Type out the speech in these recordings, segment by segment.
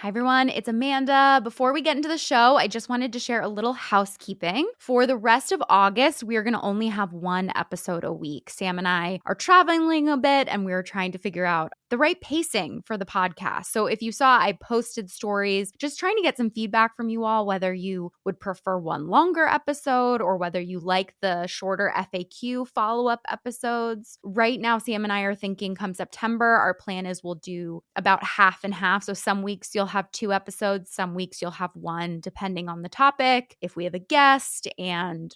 Hi, everyone. It's Amanda. Before we get into the show, I just wanted to share a little housekeeping. For the rest of August, we are going to only have one episode a week. Sam and I are traveling a bit, and we're trying to figure out the right pacing for the podcast. So if you saw, I posted stories just trying to get some feedback from you all, whether you would prefer one longer episode or whether you like the shorter FAQ follow-up episodes. Right now, Sam and I are thinking come September, our plan is we'll do about half and half. So some weeks you'll have 2 episodes, some weeks you'll have 1, depending on the topic, if we have a guest, and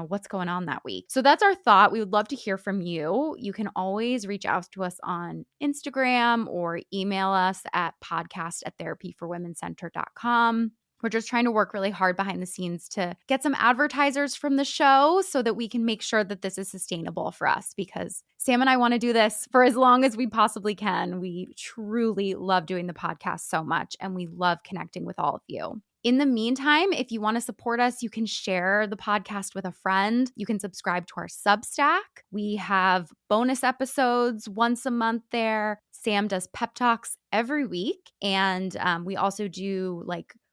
what's going on that week. So that's our thought. We would love to hear from you. You can always reach out to us on Instagram or email us at podcast@therapyforwomencenter.com. We're just trying to work really hard behind the scenes to get some advertisers from the show so that we can make sure that this is sustainable for us, because Sam and I want to do this for as long as we possibly can. We truly love doing the podcast so much, and we love connecting with all of you. In the meantime, if you want to support us, you can share the podcast with a friend. You can subscribe to our Substack. We have bonus episodes once a month there. Sam does pep talks every week. And we also do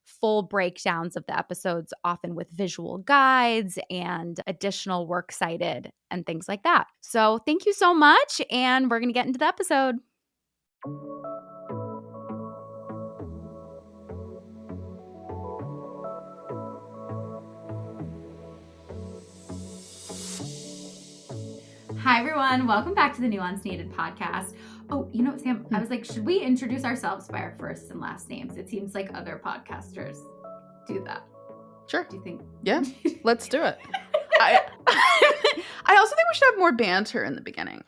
full breakdowns of the episodes, often with visual guides and additional works cited and things like that. So thank you so much. And we're going to get into the episode. Hi, everyone. Welcome back to the Nuance Needed podcast. Oh, Sam, I was like, should we introduce ourselves by our first and last names? It seems like other podcasters do that. Sure. Do you think? Yeah, let's do it. I also think we should have more banter in the beginning.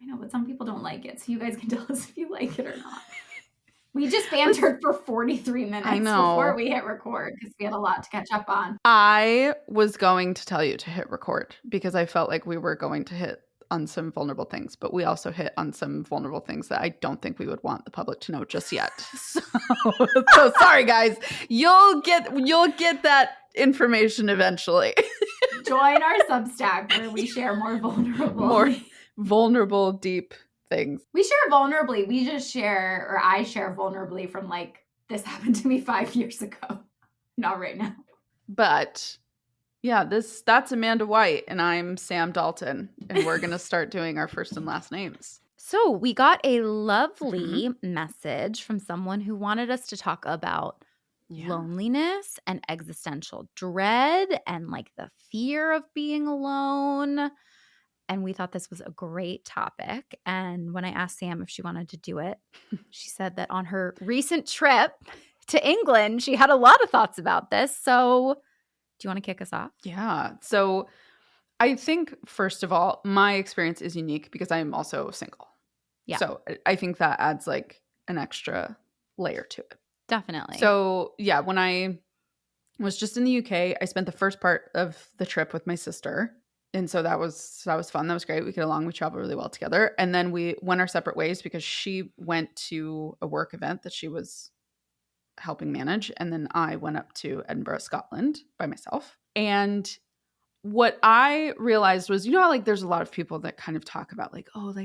I know, but some people don't like it, so you guys can tell us if you like it or not. We just bantered for 43 minutes before we hit record because we had a lot to catch up on. I was going to tell you to hit record because I felt like we were going to hit on some vulnerable things, but we also hit on some vulnerable things that I don't think we would want the public to know just yet. So sorry, guys. You'll get that information eventually. Join our Substack where we share more vulnerable, deep things. We share vulnerably. I share vulnerably from this happened to me 5 years ago. Not right now. But yeah, that's Amanda White and I'm Sam Dalton, and we're going to start doing our first and last names. So we got a lovely message from someone who wanted us to talk about loneliness and existential dread and the fear of being alone. And we thought this was a great topic. And when I asked Sam if she wanted to do it, she said that on her recent trip to England, she had a lot of thoughts about this. So do you want to kick us off? Yeah. So I think, first of all, my experience is unique because I am also single. Yeah. So I think that adds an extra layer to it. Definitely. So yeah, when I was just in the UK, I spent the first part of the trip with my sister. And so that was fun. That was great. We get along. We traveled really well together. And then we went our separate ways because she went to a work event that she was helping manage. And then I went up to Edinburgh, Scotland by myself. And what I realized was, how there's a lot of people that kind of talk about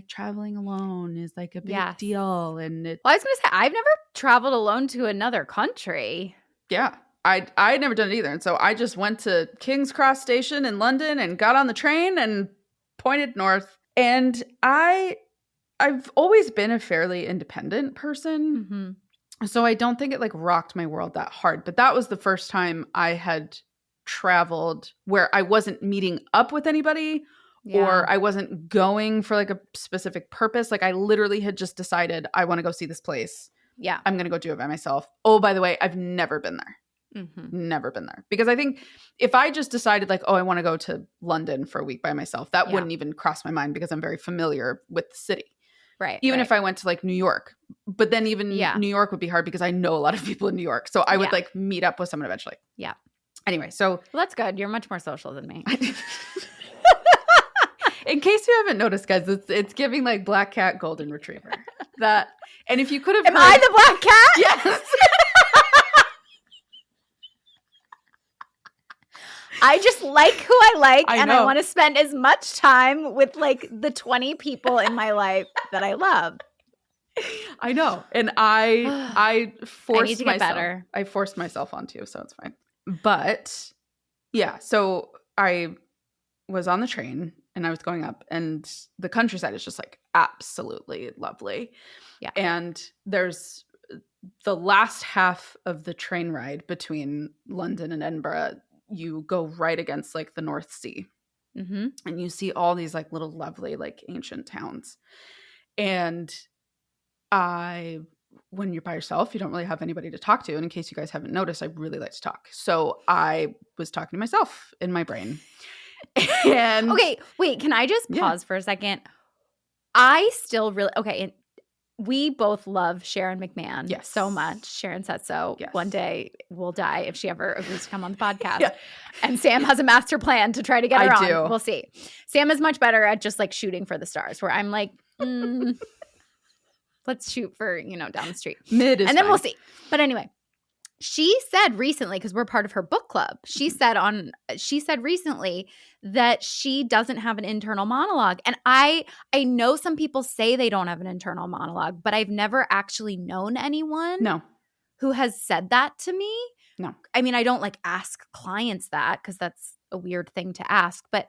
traveling alone is a big deal. And well, I was going to say, I've never traveled alone to another country. Yeah. I had never done it either. And so I just went to King's Cross Station in London and got on the train and pointed north. And I've always been a fairly independent person. Mm-hmm. So I don't think it rocked my world that hard. But that was the first time I had traveled where I wasn't meeting up with anybody or I wasn't going for a specific purpose. I literally had just decided I want to go see this place. Yeah. I'm going to go do it by myself. Oh, by the way, I've never been there. Mm-hmm. Never been there. Because I think if I just decided I want to go to London for a week by myself, that wouldn't even cross my mind because I'm very familiar with the city. Right. Even if I went to New York. But then even New York would be hard because I know a lot of people in New York. So I would meet up with someone eventually. Yeah. Anyway, so. Well, that's good. You're much more social than me. In case you haven't noticed, guys, it's giving black cat, golden retriever. And if you could have Am I the black cat? Yes. I just like who I like, and I want to spend as much time with the 20 people in my life that I love. I know. And I I forced need to get myself. better. I forced myself onto, so it's fine. But yeah, so I was on the train and I was going up, and the countryside is just like absolutely lovely. Yeah. And there's the last half of the train ride between London and Edinburgh, you go right against like the North Sea. Mm-hmm. And you see all these like little lovely like ancient towns. And when you're by yourself, you don't really have anybody to talk to. And in case you guys haven't noticed, I really like to talk. So I was talking to myself in my brain. And Okay, wait, can I just Yeah. pause for a second? I still really okay. We both love Sharon McMahon Yes. so much. Sharon said so. Yes. One day we'll die if she ever agrees to come on the podcast. Yeah. And Sam has a master plan to try to get her I on. do. We'll see. Sam is much better at just like shooting for the stars, where I'm like, let's shoot for, down the street. Mid is And then fine. we'll see. But anyway, she said recently, because we're part of her book club, she said recently that she doesn't have an internal monologue. And I know some people say they don't have an internal monologue, but I've never actually known anyone No. who has said that to me. No. I mean, I don't like ask clients that because that's a weird thing to ask. But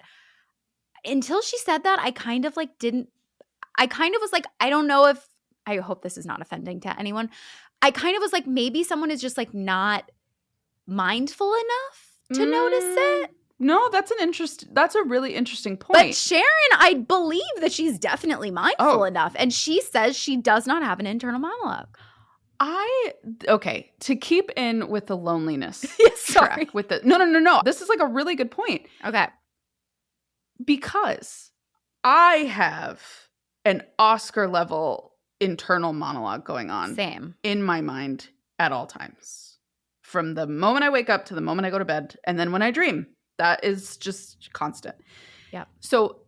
until she said that, I kind of was like, I don't know if, I hope this is not offending to anyone. I kind of was like, maybe someone is just like not mindful enough to notice it. No, that's a really interesting point. But Sharon, I believe that she's definitely mindful enough. And she says she does not have an internal monologue. Okay, to keep in with the loneliness Sorry. track with the no. This is like a really good point. Okay. Because I have an Oscar level internal monologue going on Same. in my mind at all times. From the moment I wake up to the moment I go to bed, and then when I dream. That is just constant. Yeah. So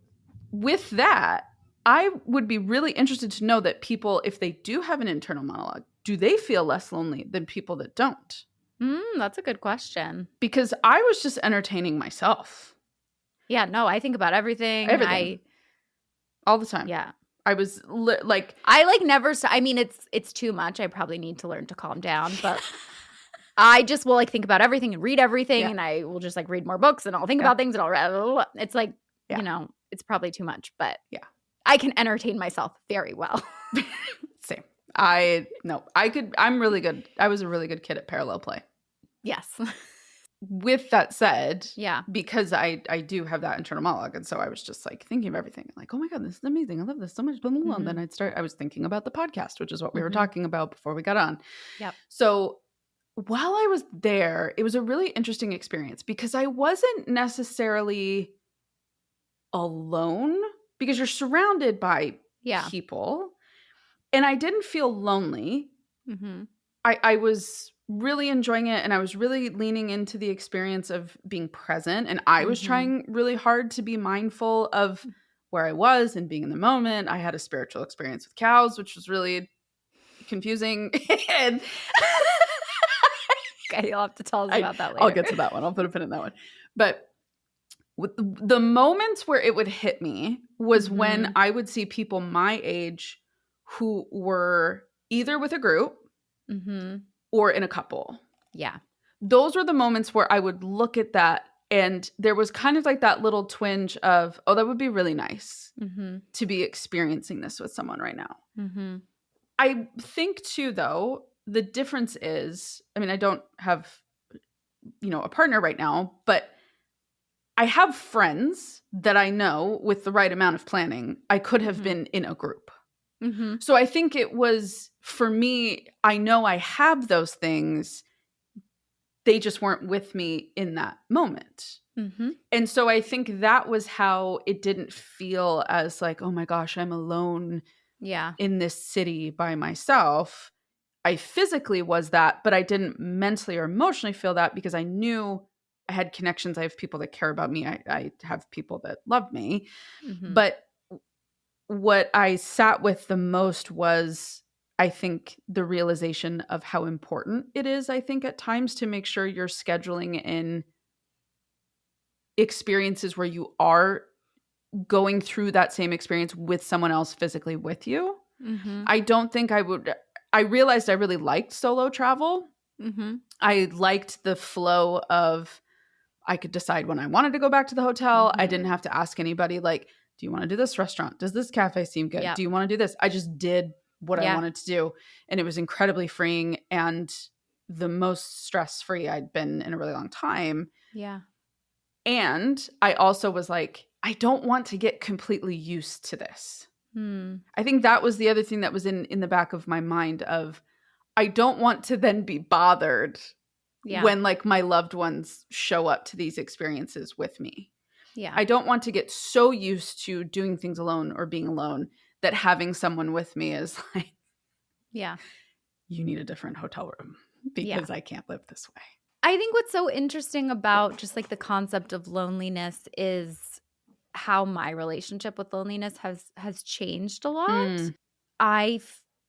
with that, I would be really interested to know that people, if they do have an internal monologue, do they feel less lonely than people that don't? That's a good question. Because I was just entertaining myself. Yeah, no, I think about everything. All the time. Yeah. I was I never, I mean, it's too much. I probably need to learn to calm down, but I just will think about everything and read everything, and I will just read more books, and I'll think about things, and it's it's probably too much, but I can entertain myself very well. Same. I'm really good. I was a really good kid at parallel play. Yes. With that said, yeah, because I do have that internal monologue, and so I was just thinking of everything, oh my god, this is amazing, I love this so much, blah, blah, blah. And then I was thinking about the podcast, which is what we were talking about before we got on. Yep. So while I was there, it was a really interesting experience because I wasn't necessarily alone because you're surrounded by people, and I didn't feel lonely. Mm-hmm. I was really enjoying it, and I was really leaning into the experience of being present, and I was trying really hard to be mindful of where I was and being in the moment. I had a spiritual experience with cows, which was really confusing. And okay, you'll have to tell us about that later. I'll get to that one. I'll put a pin in that one. But with the moments where it would hit me was when I would see people my age who were either with a group or in a couple. Yeah. Those were the moments where I would look at that, and there was kind of that little twinge of, oh, that would be really nice to be experiencing this with someone right now. I think too, though, the difference is, I mean, I don't have, a partner right now, but I have friends that I know with the right amount of planning, I could have been in a group. So I think it was, for me, I know I have those things. They just weren't with me in that moment. And so I think that was how it didn't feel as oh my gosh, I'm alone in this city by myself. I physically was that, but I didn't mentally or emotionally feel that because I knew I had connections. I have people that care about me. I have people that love me. But what I sat with the most was, I think, the realization of how important it is, I think, at times to make sure you're scheduling in experiences where you are going through that same experience with someone else physically with you. Mm-hmm. I don't think I would. I realized I really liked solo travel. Mm-hmm. I liked the flow of I could decide when I wanted to go back to the hotel. I didn't Mm-hmm. have to ask anybody, like, do you want to do this restaurant? Does this cafe seem good? Yep. Do you want to do this? I just did what I Yeah. wanted to do. And it was incredibly freeing and the most stress free I'd been in a really long time. Yeah. And I also was like, I don't want to get completely used to this. Hmm. I think that was the other thing that was in the back of my mind of I don't want to then be bothered Yeah. when like my loved ones show up to these experiences with me. Yeah. I don't want to get so used to doing things alone or being alone that having someone with me is like, Yeah. you need a different hotel room Yeah. because I can't live this way. I think what's so interesting about just like the concept of loneliness is how my relationship with loneliness has changed a lot. Mm, I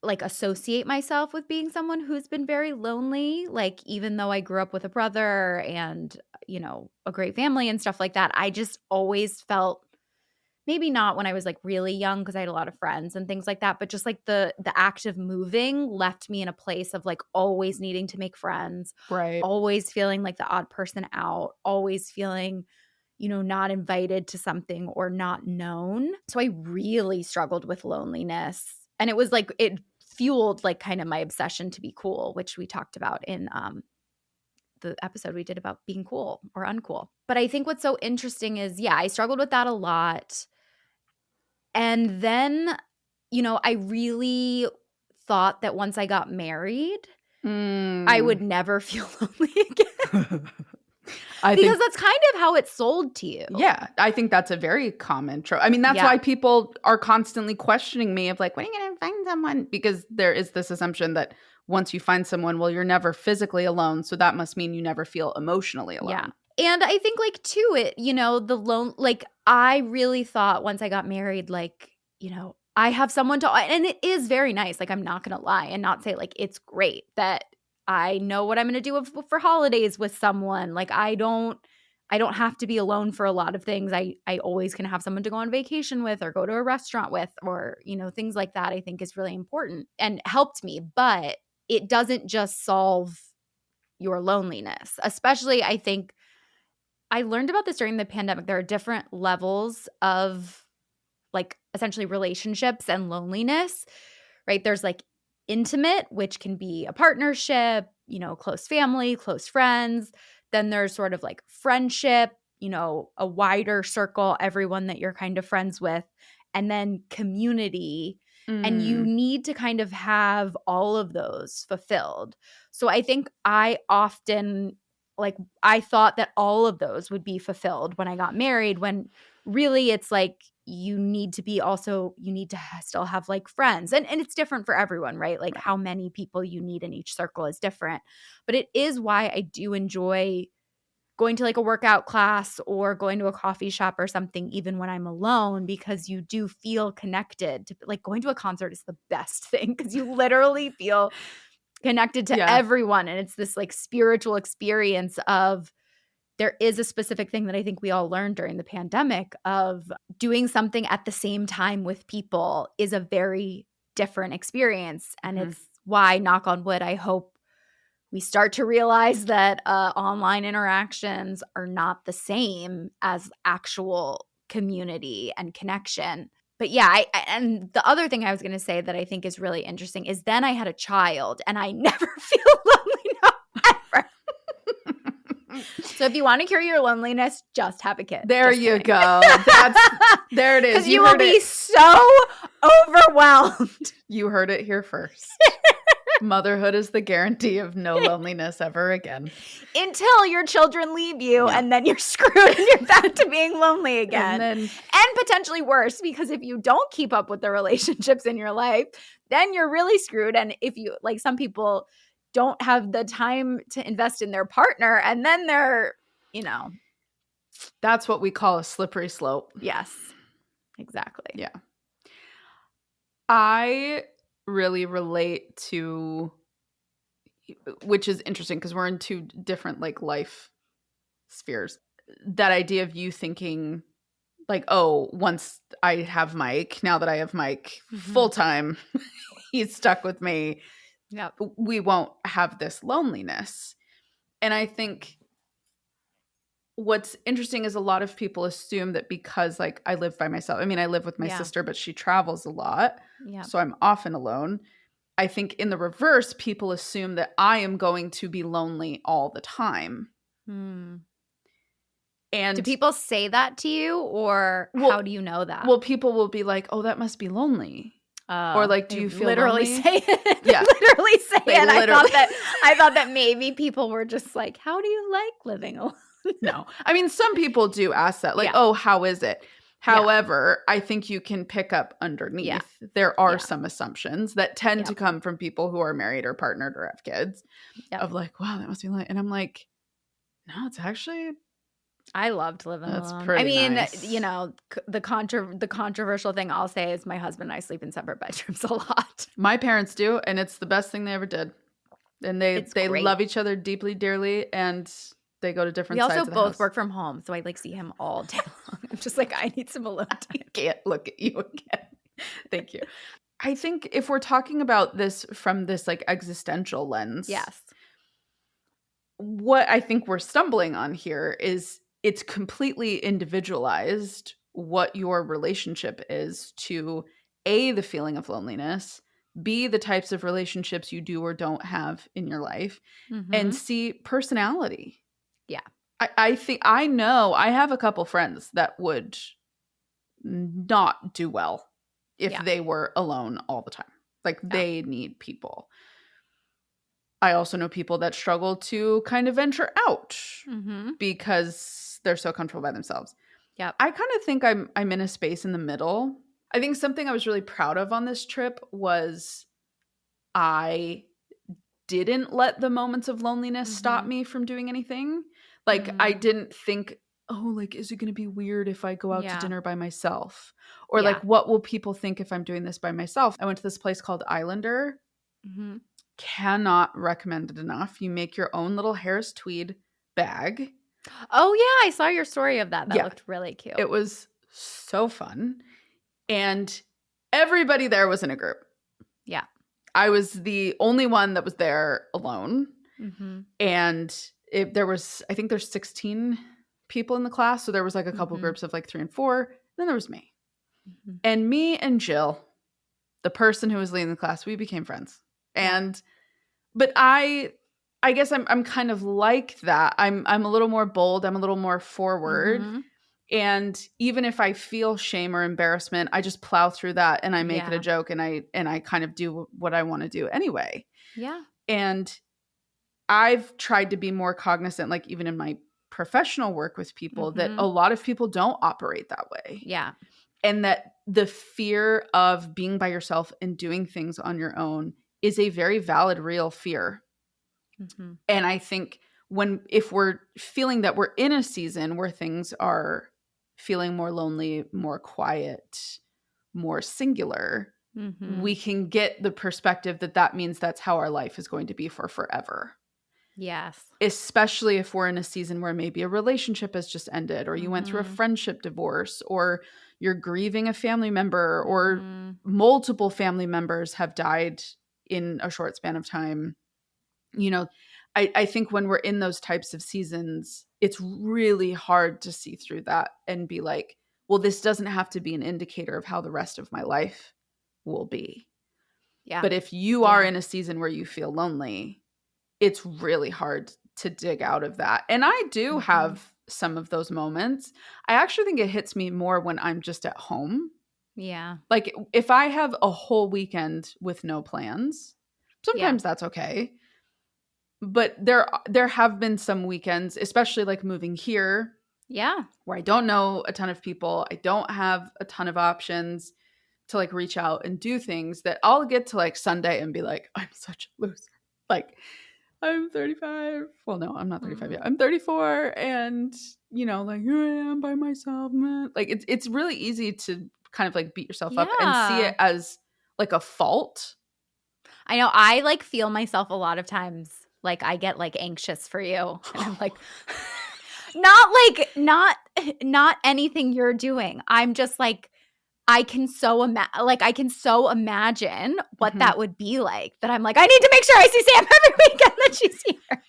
like associate myself with being someone who's been very lonely. Like even though I grew up with a brother and a great family and stuff like that, I just always felt maybe not when I was like really young because I had a lot of friends and things like that, but just like the act of moving left me in a place of like always needing to make friends, right. always feeling like the odd person out, always feeling not invited to something or not known. So I really struggled with loneliness. And it was like it fueled like kind of my obsession to be cool, which we talked about in the episode we did about being cool or uncool. But I think what's so interesting is, yeah, I struggled with that a lot. And then, I really thought that once I got married, I would never feel lonely again. I Because think that's kind of how it's sold to you. yeah, I think that's a very common trope. I mean, that's Yeah. why people are constantly questioning me of like, when are you going to find someone? Because there is this assumption that once you find someone, well, you're never physically alone. So that must mean you never feel emotionally alone. Yeah. And I think like too, the lone, like I really thought once I got married, like, I have someone to, and it is very nice. Like I'm not going to lie and not say like, it's great that I know what I'm going to do for holidays with someone. Like I don't have to be alone for a lot of things. I always can have someone to go on vacation with or go to a restaurant with or, things like that I think is really important and helped me. But it doesn't just solve your loneliness, especially I think I learned about this during the pandemic. There are different levels of like essentially relationships and loneliness, right? There's like intimate, which can be a partnership, close family, close friends. Then there's sort of like friendship, a wider circle, everyone that you're kind of friends with, and then community. And you Mm, need to kind of have all of those fulfilled. So I think I often like I thought that all of those would be fulfilled when I got married when really it's like you need to still have like friends and it's different for everyone, right? Like right. how many people you need in each circle is different. But it is why I do enjoy going to like a workout class or going to a coffee shop or something even when I'm alone because you do feel connected to like going to a concert is the best thing because you literally feel connected to Yeah. everyone and it's this like spiritual experience of there is a specific thing that I think we all learned during the pandemic of doing something at the same time with people is a very different experience. And Mhm. it's why, knock on wood, I hope we start to realize that online interactions are not the same as actual community and connection. But yeah, and the other thing I was going to say that I think is really interesting is then I had a child and I never feel lonely now ever. So if you want to cure your loneliness, just have a kid. There Just you kidding. go. There it is. Because you will be so overwhelmed. You heard it here first. Motherhood is the guarantee of no loneliness ever again. Until your children leave you Yeah. and then you're screwed and you're back to being lonely again. And And potentially worse, because if you don't keep up with the relationships in your life, then you're really screwed. And if you, like some people don't have the time to invest in their partner and then they're, that's what we call a slippery slope. yes, exactly. Yeah. I really relate to, which is interesting because we're in two different like life spheres. That idea of you thinking like, oh, once I have Mike, now that I have Mike full time, he's stuck with me. Yep. We won't have this loneliness. And I think what's interesting is a lot of people assume that because like I live by myself, I mean, I live with my sister, but she travels a lot. Yeah. So I'm often alone. I think in the reverse, people assume that I am going to be lonely all the time. And do people say that to you, or how do you know that? Well, people will be like, "Oh, that must be lonely," or like, "Do you feel literally lonely?" say it? Yeah, literally say they it. literally. I thought that maybe people were just like, "How do you like living alone?" No, I mean, some people do ask that, like, "Oh, how is it?" However, I think you can pick up underneath. There are some assumptions that tend to come from people who are married or partnered or have kids of like, "Wow, that must be lonely," and I'm like, "No, it's actually." I loved living That's alone. pretty I mean, nice. you know, the controversial thing I'll say is my husband and I sleep in separate bedrooms a lot. My parents do, and it's the best thing they ever did. And they love each other deeply, dearly, and they go to different sides of the house. We also both work from home, so I like see him all day long. I'm just like, I need some alone time. I can't look at you again. Thank you. I think if we're talking about this from this like existential lens, yes, what I think we're stumbling on here is it's completely individualized what your relationship is to A, the feeling of loneliness, B, the types of relationships you do or don't have in your life, and C, personality. Yeah. I think I know I have a couple friends that would not do well if they were alone all the time. Like they need people. I also know people that struggle to kind of venture out because they're so comfortable by themselves. Yeah. I kind of think I'm in a space in the middle. I think something I was really proud of on this trip was I didn't let the moments of loneliness stop me from doing anything. Like I didn't think, oh, like, is it going to be weird if I go out to dinner by myself? Or like, what will people think if I'm doing this by myself? I went to this place called Islander. Cannot recommend it enough. You make your own little Harris tweed bag. Oh yeah, I saw your story of that. That looked really cute. It was so fun. And everybody there was in a group. Yeah. I was the only one that was there alone. And there was, I think there's 16 people in the class. So there was like a couple groups of like 3 and 4. Then there was me. And me and Jill, the person who was leading the class, we became friends. But I guess I'm kind of like that. I'm a little more bold. I'm a little more forward. And even if I feel shame or embarrassment, I just plow through that and I make it a joke and I kind of do what I want to do anyway. Yeah. And I've tried to be more cognizant, like even in my professional work with people, that a lot of people don't operate that way. Yeah. And that the fear of being by yourself and doing things on your own is a very valid, real fear. And I think if we're feeling that we're in a season where things are feeling more lonely, more quiet, more singular, we can get the perspective that means that's how our life is going to be for forever. Yes. Especially if we're in a season where maybe a relationship has just ended, or you went through a friendship divorce, or you're grieving a family member, or multiple family members have died in a short span of time. You know, I think when we're in those types of seasons, it's really hard to see through that and be like, well, this doesn't have to be an indicator of how the rest of my life will be. Yeah. But if you are in a season where you feel lonely, it's really hard to dig out of that. And I do have some of those moments. I actually think it hits me more when I'm just at home. Yeah. Like if I have a whole weekend with no plans, sometimes that's okay. But there have been some weekends, especially like moving here, where I don't know a ton of people. I don't have a ton of options to like reach out and do things, that I'll get to like Sunday and be like, I'm such a loser. Like I'm 35. Well, no, I'm not 35 yet. I'm 34, and you know, like here I am by myself. Like it's really easy to kind of like beat yourself up and see it as like a fault. I know. I like feel myself a lot of times. Like I get like anxious for you, and I'm like, not anything you're doing. I'm just like, I can so imagine what that would be like, that I'm like, I need to make sure I see Sam every weekend that she's here.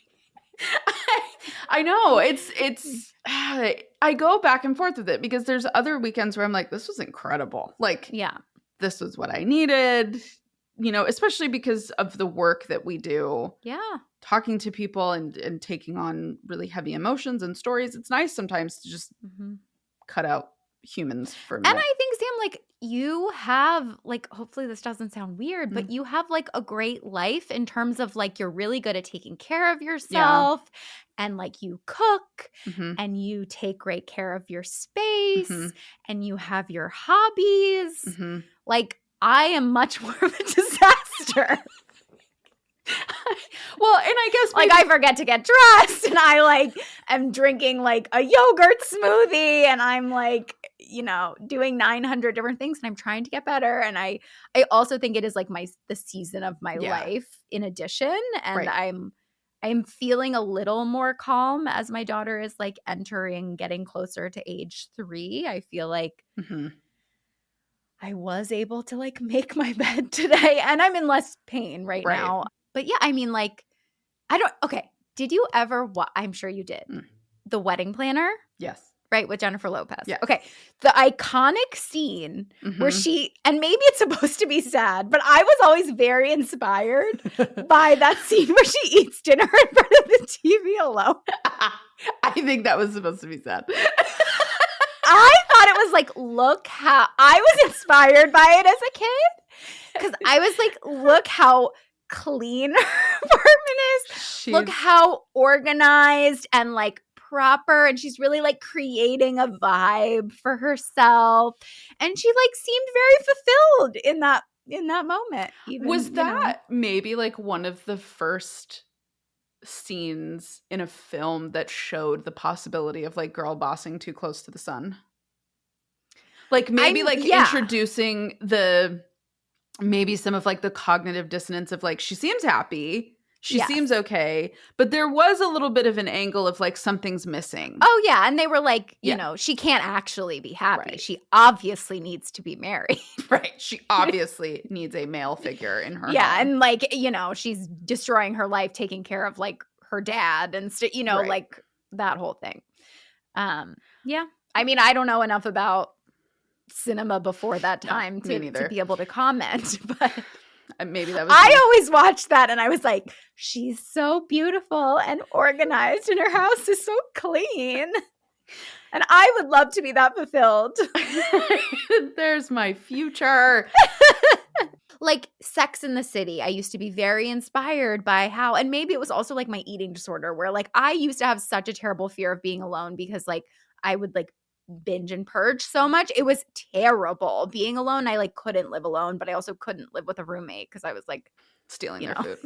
I know. It's I go back and forth with it because there's other weekends where I'm like, this was incredible. Like, Yeah. this was what I needed, especially because of the work that we do. Yeah. Talking to people and taking on really heavy emotions and stories. It's nice sometimes to just cut out humans for a minute. And I think, Sam, like, you have, like, hopefully this doesn't sound weird, but you have, like, a great life in terms of, like, you're really good at taking care of yourself, and, like, you cook, and you take great care of your space, and you have your hobbies. Like, I am much more of a disaster. Well, and I guess like, I forget to get dressed, and I like am drinking like a yogurt smoothie, and I'm like, doing 900 different things, and I'm trying to get better. And I also think it is like the season of my life in addition, and I'm feeling a little more calm as my daughter is like getting closer to age 3. I feel like I was able to like make my bed today, and I'm in less pain right now. But yeah, I mean, like, did you ever I'm sure you did. The Wedding Planner? Yes. Right, with Jennifer Lopez. Yeah. Okay. The iconic scene where and maybe it's supposed to be sad, but I was always very inspired by that scene where she eats dinner in front of the TV alone. I think that was supposed to be sad. I thought it was like, look how I was inspired by it as a kid, because I was like, look how clean her apartment is. Look how organized and like proper, and she's really like creating a vibe for herself, and she like seemed very fulfilled in that moment. Was that maybe like one of the first scenes in a film that showed the possibility of like girl bossing too close to the sun? Like maybe introducing maybe some of like the cognitive dissonance of like, she seems happy, she seems okay, but there was a little bit of an angle of like something's missing. Oh yeah, and they were like, she can't actually be happy. She obviously needs to be married. Right. She obviously needs a male figure in her. Yeah, home. And like, she's destroying her life taking care of like her dad and like that whole thing. Yeah. I mean, I don't know enough about cinema before that time to be able to comment, but maybe that was I always watched that and I was like, she's so beautiful and organized and her house is so clean, and I would love to be that fulfilled. There's my future. Like Sex in the City, I used to be very inspired by how, and maybe it was also like my eating disorder, where like I used to have such a terrible fear of being alone because like I would like binge and purge so much. It was terrible being alone. I like couldn't live alone, but I also couldn't live with a roommate because I was like stealing their food.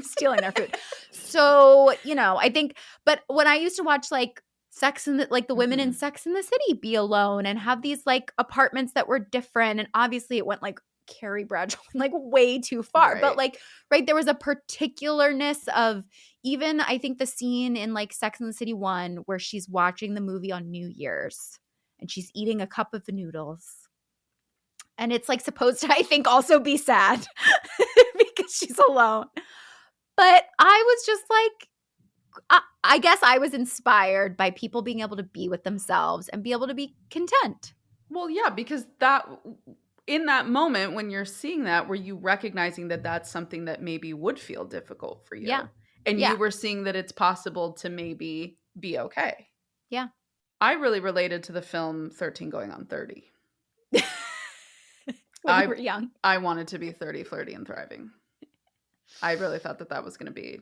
So, I think, but when I used to watch like the women in Sex in the City be alone and have these like apartments that were different, and obviously it went like Carrie Bradshaw like way too far, but like there was a particularness of, even I think the scene in like Sex in the City 1 where she's watching the movie on New Year's and she's eating a cup of noodles, and it's like supposed to, I think, also be sad because she's alone. But I was just like, I guess I was inspired by people being able to be with themselves and be able to be content. Well, yeah, because that in that moment when you're seeing that, were you recognizing that that's something that maybe would feel difficult for you? Yeah. And you were seeing that it's possible to maybe be okay. Yeah. I really related to the film 13 Going on 30. When you were young. I wanted to be 30, flirty, and thriving. I really thought that was going to be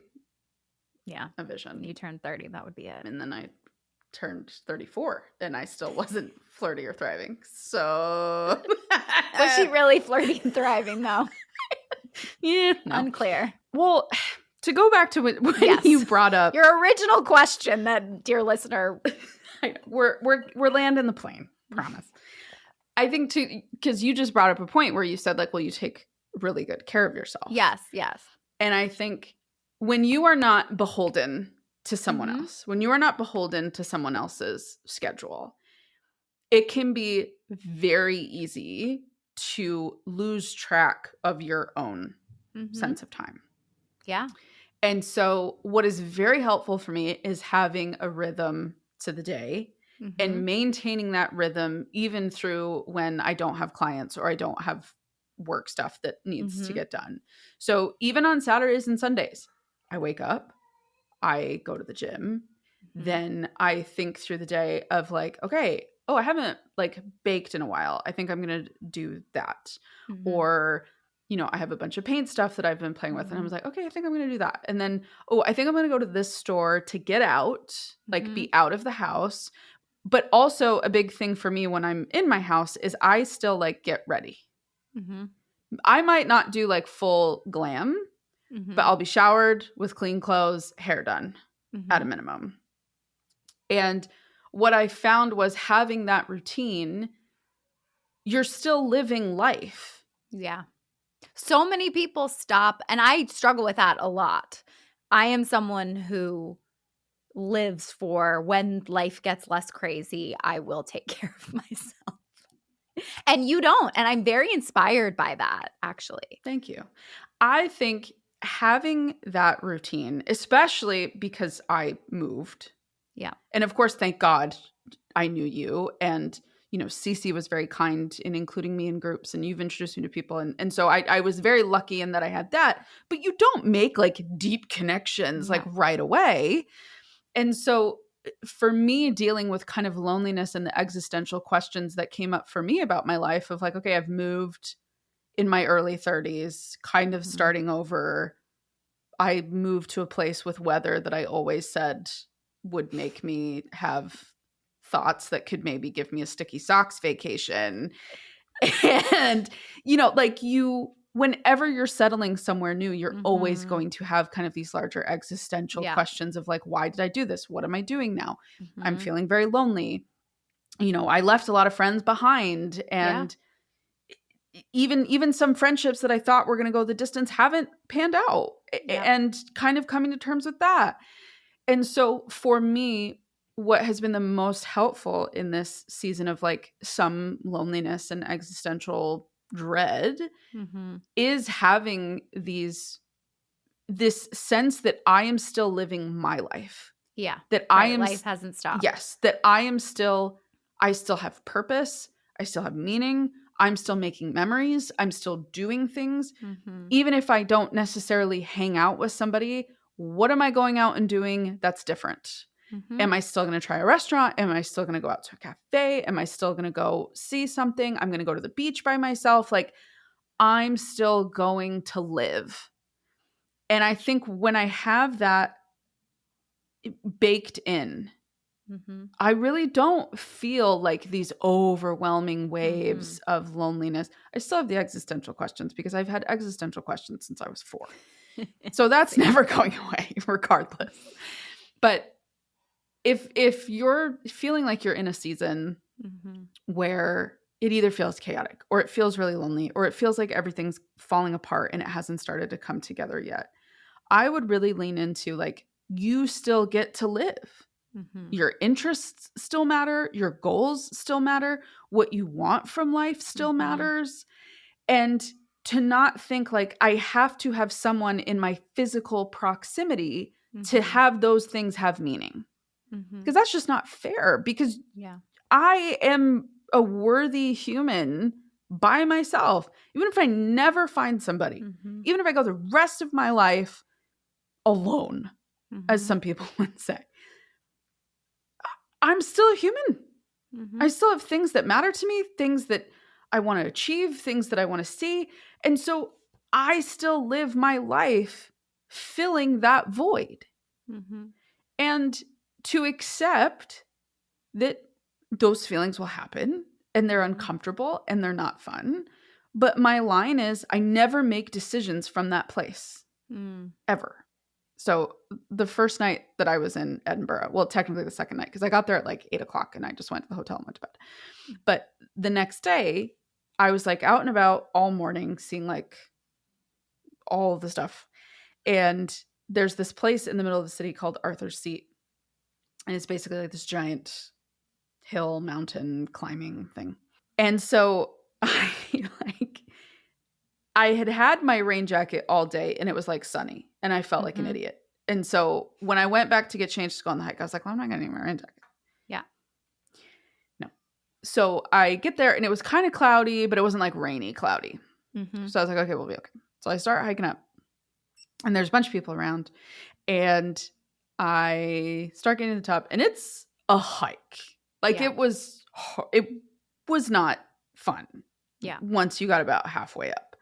a vision. When you turned 30, that would be it. And then I turned 34 and I still wasn't flirty or thriving. So was she really flirty and thriving though? Yeah. No. Unclear. Well, to go back to when you brought up your original question, that dear listener, we're landing the plane, promise. I think because you just brought up a point where you said like, well, you take really good care of yourself. Yes. And I think when you are not beholden to someone Mhm. else, when you are not beholden to someone else's schedule, it can be very easy to lose track of your own Mhm. sense of time. Yeah. And so what is very helpful for me is having a rhythm to the day Mhm. and maintaining that rhythm even through when I don't have clients or I don't have work stuff that needs to Mhm. get done. So even on Saturdays and Sundays, I wake up, I go to the gym, Mhm. then I think through the day of like, okay, oh, I haven't like baked in a while. I think I'm going to do that. Mhm. Or, I have a bunch of paint stuff that I've been playing with and I was Mhm. like, okay, I think I'm going to do that. And then, oh, I think I'm going to go to this store to get out, like Mhm. be out of the house. But also a big thing for me when I'm in my house is I still like get ready. Mhm. I might not do like full glam, but Mhm. I'll be showered with clean clothes, hair done at a Mhm. minimum. And what I found was having that routine, you're still living life. Yeah. So many people stop, and I struggle with that a lot. I am someone who lives for when life gets less crazy, I will take care of myself. And you don't. And I'm very inspired by that, actually. Thank you. I think having that routine, especially because I moved, Yeah. and of course, thank God I knew you. And, Cece was very kind in including me in groups and you've introduced me to people. And so I was very lucky in that I had that. But you don't make like deep connections like No. right away. And so for me, dealing with kind of loneliness and the existential questions that came up for me about my life of like, okay, I've moved in my early 30s, kind of Mhm. starting over. I moved to a place with weather that I always said would make me have thoughts that could maybe give me a sticky socks vacation. And, whenever you're settling somewhere new, you're always Mhm. going to have kind of these larger existential Yeah. questions of like, why did I do this? What am I doing now? I'm Mhm. feeling very lonely. I left a lot of friends behind Yeah. and even some friendships that I thought were going to go the distance haven't panned out Yeah. and kind of coming to terms with that. And so for me, what has been the most helpful in this season of like some loneliness and existential dread Mhm. is having this sense that I am still living my life. Yeah. That I Right. am Life hasn't stopped. yes, that I still have purpose, I still have meaning, I'm still making memories, I'm still doing things. Mhm. Even if I don't necessarily hang out with somebody, what am I going out and doing that's different? Mhm. Am I still going to try a restaurant? Am I still going to go out to a cafe? Am I still going to go see something? I'm going to go to the beach by myself. Like, I'm still going to live. And I think when I have that baked in, Mhm. I really don't feel like these overwhelming waves Mhm. of loneliness. I still have the existential questions because I've had existential questions since I was 4. So that's Same. never going away regardless. But if you're feeling like you're in a season Mhm. where it either feels chaotic or it feels really lonely or it feels like everything's falling apart and it hasn't started to come together yet, I would really lean into like you still get to live. Mhm. Your interests still matter, your goals still matter, what you want from life still Mhm. matters. And to not think like I have to have someone in my physical proximity to Mhm. have those things have meaning. Mhm. Because that's just not fair because Yeah. I am a worthy human by myself. Even if I never find somebody, Mhm. even if I go the rest of my life alone, as Mhm. some people would say, I'm still a human. I Mhm. still have things that matter to me, things that I want to achieve, things that I want to see. And so I still live my life filling that void. Mhm. And to accept that those feelings will happen and they're Mhm. uncomfortable and they're not fun. But my line is I never make decisions from that place Mm. ever. So the first night that I was in Edinburgh, well, technically the second night, because I got there at like 8 o'clock and I just went to the hotel and went to bed. But the next day, I was like out and about all morning, seeing like all the stuff. And there's this place in the middle of the city called Arthur's Seat. And it's basically like this giant hill mountain climbing thing. And so I had my rain jacket all day and it was like sunny and I felt like an idiot. And so when I went back to get changed to go on the hike, I was like, well, I'm not going to need my rain jacket. Yeah. No. So I get there and it was kind of cloudy, but it wasn't like rainy cloudy. So I was like, okay, we'll be okay. So I start hiking up and there's a bunch of people around and I start getting to the top and it's a hike. Like it was not fun. Yeah. Once you got about halfway up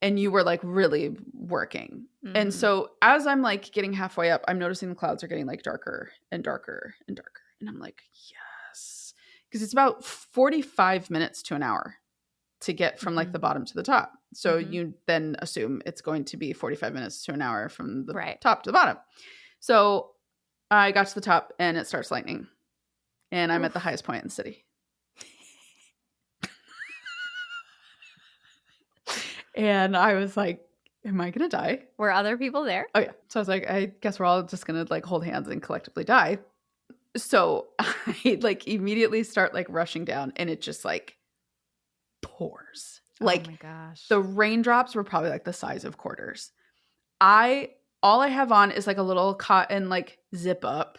and you were like really working. And so as I'm like getting halfway up, I'm noticing the clouds are getting like darker and darker and darker. And I'm like, yes. Because it's about 45 minutes to an hour to get from like the bottom to the top. So you then assume it's going to be 45 minutes to an hour from the top to the bottom. So I got to the top and it starts lightning. And I'm at the highest point in the city. And I was like, am I going to die? Were other people there? Oh, yeah. So I was like, I guess we're all just going to like hold hands and collectively die. So I like immediately start like rushing down and it just like pours. Like, oh my gosh. The raindrops were probably like the size of quarters. All I have on is like a little cotton like zip up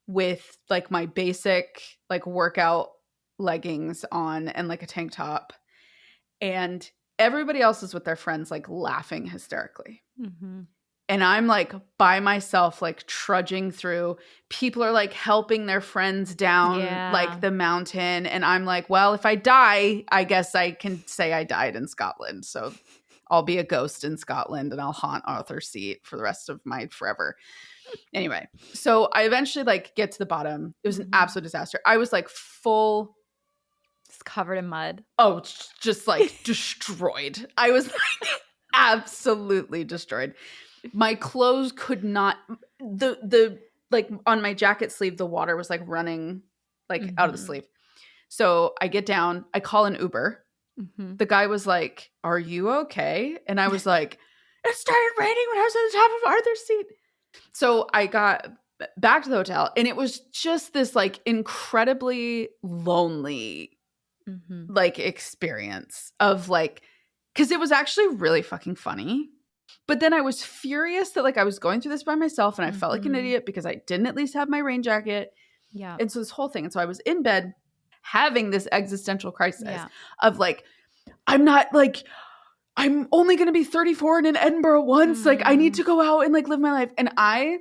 with like my basic like workout leggings on and like a tank top. And everybody else is with their friends like laughing hysterically. And I'm like by myself, like trudging through. People are like helping their friends down like the mountain. And I'm like, well, if I die, I guess I can say I died in Scotland. So I'll be a ghost in Scotland and I'll haunt Arthur's Seat for the rest of my forever. Anyway, so I eventually like get to the bottom. It was an absolute disaster. I was like full. Just covered in mud. Oh, just like destroyed. I was like absolutely destroyed. My clothes could not, the like on my jacket sleeve, the water was like running like out of the sleeve. So I get down, I call an Uber. The guy was like, are you okay? And I was like, it started raining when I was at the top of Arthur's Seat. So I got back to the hotel and it was just this like incredibly lonely like experience of like, because it was actually really fucking funny. But then I was furious that like I was going through this by myself and I felt like an idiot because I didn't at least have my rain jacket. Yeah. And so this whole thing. And so I was in bed having this existential crisis of like, I'm only going to be 34 and in Edinburgh once. Like I need to go out and like live my life. And I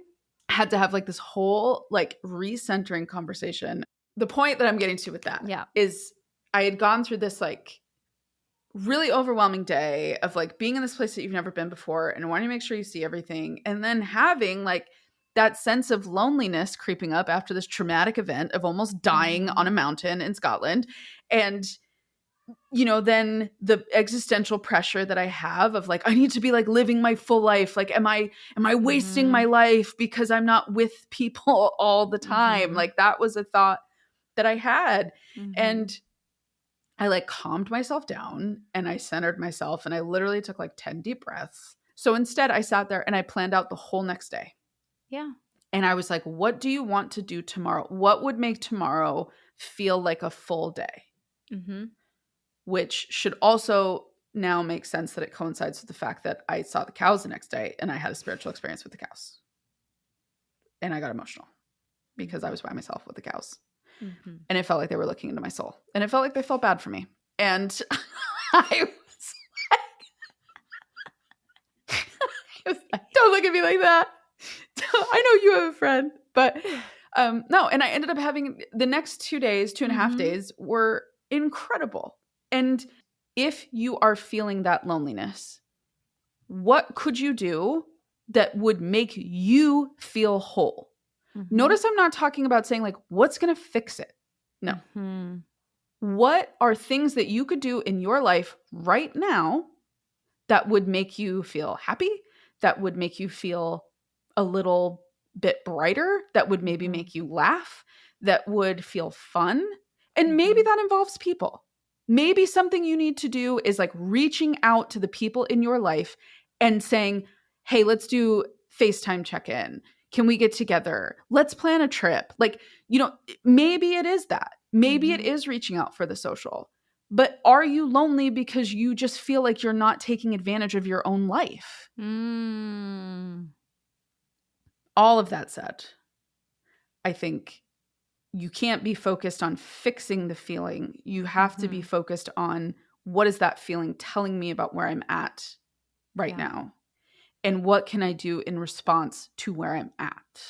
had to have like this whole like recentering conversation. The point that I'm getting to with that is I had gone through this like really overwhelming day of like being in this place that you've never been before and wanting to make sure you see everything. And then having like that sense of loneliness creeping up after this traumatic event of almost dying on a mountain in Scotland. And, you know, then the existential pressure that I have of like, I need to be like living my full life. Like, am I wasting my life because I'm not with people all the time? Like that was a thought that I had. And I like calmed myself down and I centered myself and I literally took like 10 deep breaths. So instead I sat there and I planned out the whole next day. Yeah. And I was like, what do you want to do tomorrow? What would make tomorrow feel like a full day? Which should also now make sense that it coincides with the fact that I saw the cows the next day and I had a spiritual experience with the cows. And I got emotional because I was by myself with the cows. And it felt like they were looking into my soul. And it felt like they felt bad for me. And I was like, don't look at me like that. I know you have a friend. But no, and I ended up having the next 2 days, 2.5 days were incredible. And if you are feeling that loneliness, what could you do that would make you feel whole? Notice I'm not talking about saying like, what's going to fix it? No. What are things that you could do in your life right now that would make you feel happy, that would make you feel a little bit brighter, that would maybe make you laugh, that would feel fun? And maybe that involves people. Maybe something you need to do is like reaching out to the people in your life and saying, hey, let's do FaceTime check-in. Can we get together? Let's plan a trip. Like, maybe it is that. Maybe it is reaching out for the social. But are you lonely because you just feel like you're not taking advantage of your own life? All of that said, I think you can't be focused on fixing the feeling. You have to be focused on, what is that feeling telling me about where I'm at right now? And what can I do in response to where I'm at?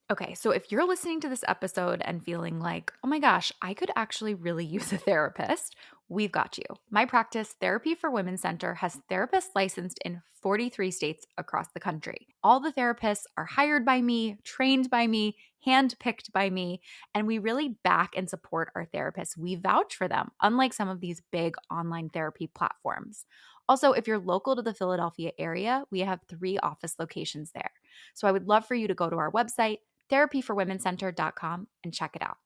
Okay, so if you're listening to this episode and feeling like, oh my gosh, I could actually really use a therapist, we've got you. My practice, Therapy for Women Center, has therapists licensed in 43 states across the country. All the therapists are hired by me, trained by me, handpicked by me, and we really back and support our therapists. We vouch for them, unlike some of these big online therapy platforms. Also, if you're local to the Philadelphia area, we have 3 office locations there. So I would love for you to go to our website, therapyforwomencenter.com, and check it out.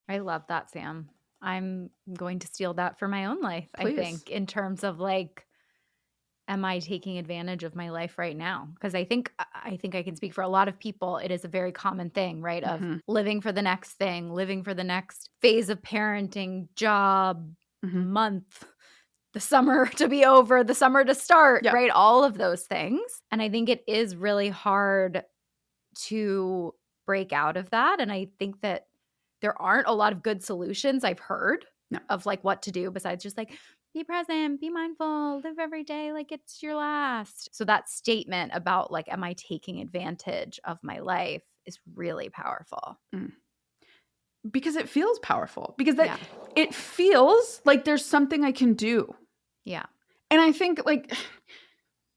I love that, Sam. I'm going to steal that for my own life, Please. I think, in terms of like, am I taking advantage of my life right now? Because I think I can speak for a lot of people. It is a very common thing, right? Of living for the next thing, living for the next phase of parenting, job, month, the summer to be over, the summer to start, right? All of those things. And I think it is really hard to break out of that. And I think that there aren't a lot of good solutions I've heard of like what to do besides just like, be present, be mindful, live every day like it's your last. So that statement about like, am I taking advantage of my life is really powerful. Because it feels powerful. Because it feels like there's something I can do. Yeah. And I think like,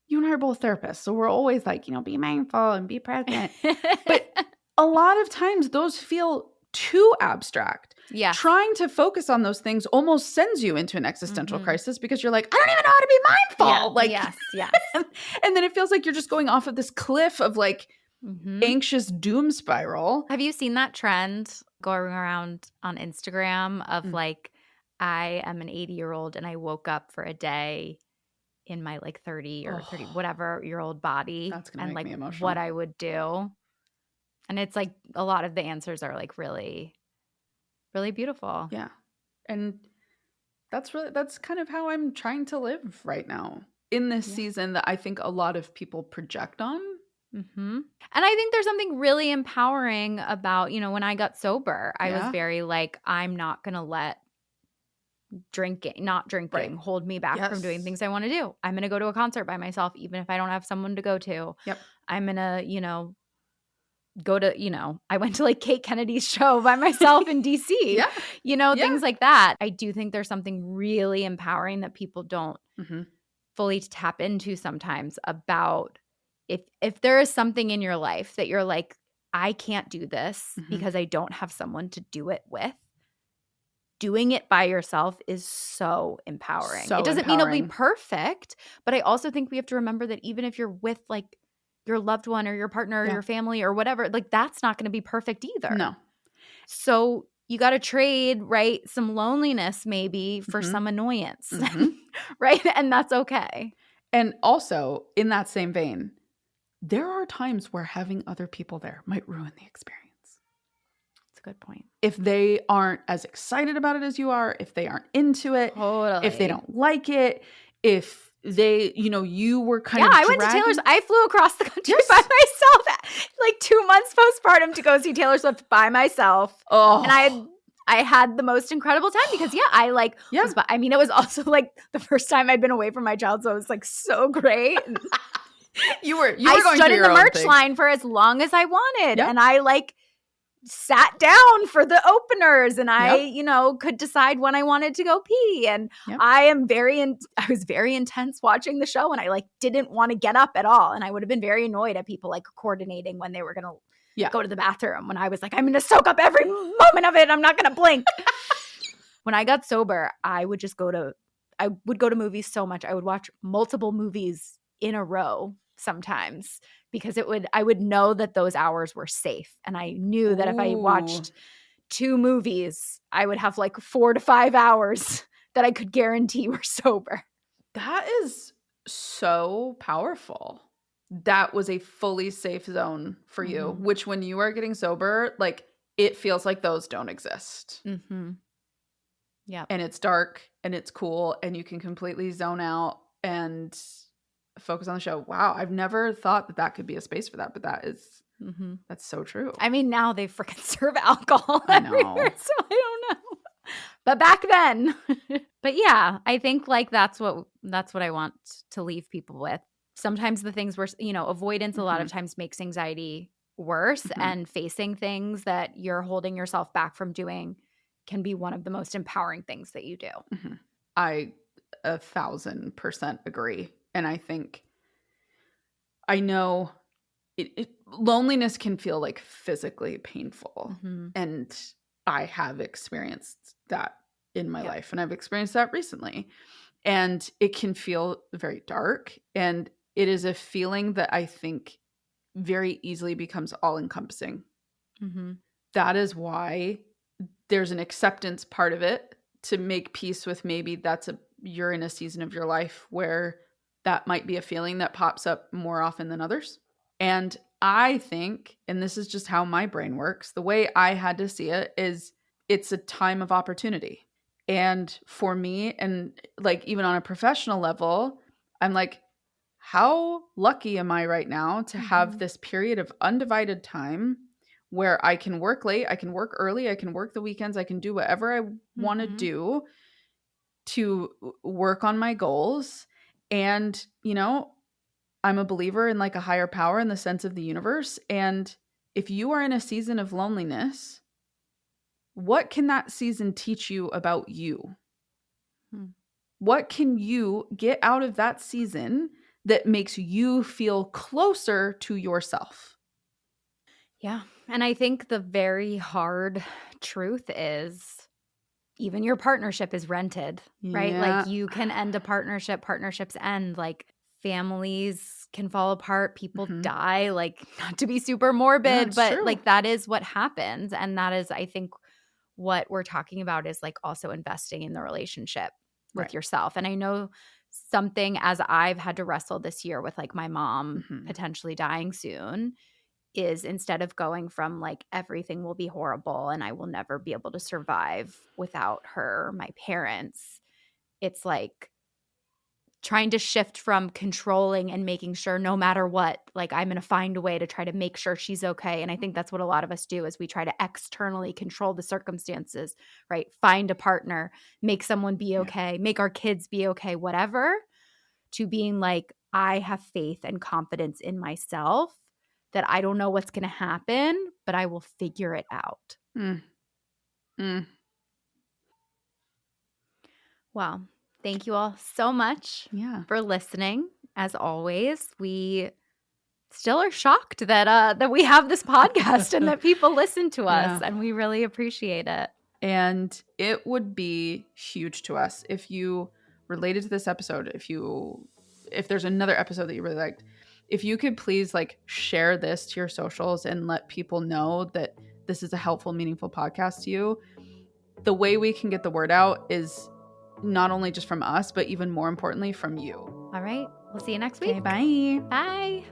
you and I are both therapists, so we're always like, be mindful and be present. But a lot of times those feel too abstract. Yeah. Trying to focus on those things almost sends you into an existential crisis because you're like, I don't even know how to be mindful. Yeah. Like, yes. and then it feels like you're just going off of this cliff of like anxious doom spiral. Have you seen that trend going around on Instagram of like, I am an 80-year-old and I woke up for a day in my like 30 or 30 whatever year old body. That's gonna and make like me emotional. What I would do. And it's like a lot of the answers are like really, really beautiful. Yeah. And that's kind of how I'm trying to live right now in this season that I think a lot of people project on. And I think there's something really empowering about, when I got sober, I was very like, I'm not going to let not drinking hold me back from doing things I want to do. I'm going to go to a concert by myself, even if I don't have someone to go to. Yep. I'm going to, go to, I went to like Kate Kennedy's show by myself in DC, things like that. I do think there's something really empowering that people don't fully tap into sometimes about if there is something in your life that you're like, I can't do this because I don't have someone to do it with. Doing it by yourself is so empowering. It doesn't mean it'll be perfect, but I also think we have to remember that even if you're with like your loved one or your partner or your family or whatever, like that's not going to be perfect either. No. So you got to trade, right? Some loneliness maybe for some annoyance, right? And that's okay. And also in that same vein, there are times where having other people there might ruin the experience. That's a good point. If they aren't as excited about it as you are, if they aren't into it, if they don't like it, if they, you were kind of I went to Taylor's. I flew across the country by myself like 2 months postpartum to go see Taylor Swift by myself. Oh. And I had the most incredible time because it was also like the first time I'd been away from my child, so it was like so great. you were I going stood through in your the own merch thing. line for as long as I wanted, and I like sat down for the openers, and I could decide when I wanted to go pee, and I was very intense watching the show, and I like didn't want to get up at all, and I would have been very annoyed at people like coordinating when they were gonna go to the bathroom when I was like, I'm gonna soak up every moment of it, I'm not gonna blink. When I got sober, I would go to movies so much. I would watch multiple movies in a row sometimes because I would know that those hours were safe. And I knew that if I watched 2 movies, I would have like 4 to 5 hours that I could guarantee were sober. That is so powerful. That was a fully safe zone for you, which when you are getting sober, like it feels like those don't exist. Yeah. And it's dark and it's cool and you can completely zone out and focus on the show. Wow, I've never thought that that could be a space for that, but that is that's so true. I mean, now they freaking serve alcohol I know. everywhere, so I don't know. But back then. But yeah, I think like that's what I want to leave people with. Sometimes the things were, avoidance a lot of times makes anxiety worse, and facing things that you're holding yourself back from doing can be one of the most empowering things that you do. I 1,000% agree. And I know loneliness can feel like physically painful. And I have experienced that in my life, and I've experienced that recently. And it can feel very dark. And it is a feeling that I think very easily becomes all encompassing. That is why there's an acceptance part of it, to make peace with maybe you're in a season of your life where that might be a feeling that pops up more often than others. And I think, and this is just how my brain works, the way I had to see it is it's a time of opportunity. And for me, and like even on a professional level, I'm like, how lucky am I right now to have this period of undivided time where I can work late, I can work early, I can work the weekends, I can do whatever I want to do to work on my goals. And, I'm a believer in like a higher power in the sense of the universe. And if you are in a season of loneliness, what can that season teach you about you? What can you get out of that season that makes you feel closer to yourself? Yeah. And I think the very hard truth is even your partnership is rented, right? Yeah. Like you can end a partnership, partnerships end, like families can fall apart, people die, like not to be super morbid, but true. like that is what happens. And that is, I think, what we're talking about is like also investing in the relationship with yourself. And I know something as I've had to wrestle this year with like my mom potentially dying soon is, instead of going from like everything will be horrible and I will never be able to survive without her, my parents, it's like trying to shift from controlling and making sure no matter what, like I'm going to find a way to try to make sure she's okay. And I think that's what a lot of us do, is we try to externally control the circumstances, right? Find a partner, make someone be okay, make our kids be okay, whatever, to being like, I have faith and confidence in myself that I don't know what's going to happen, but I will figure it out. Wow. Thank you all so much for listening. As always, we still are shocked that we have this podcast and that people listen to us, and we really appreciate it. And it would be huge to us if you related to this episode, if there's another episode that you really liked, if you could please like share this to your socials and let people know that this is a helpful, meaningful podcast to you. The way we can get the word out is not only just from us, but even more importantly from you. All right. We'll see you next week. Okay, bye. Bye.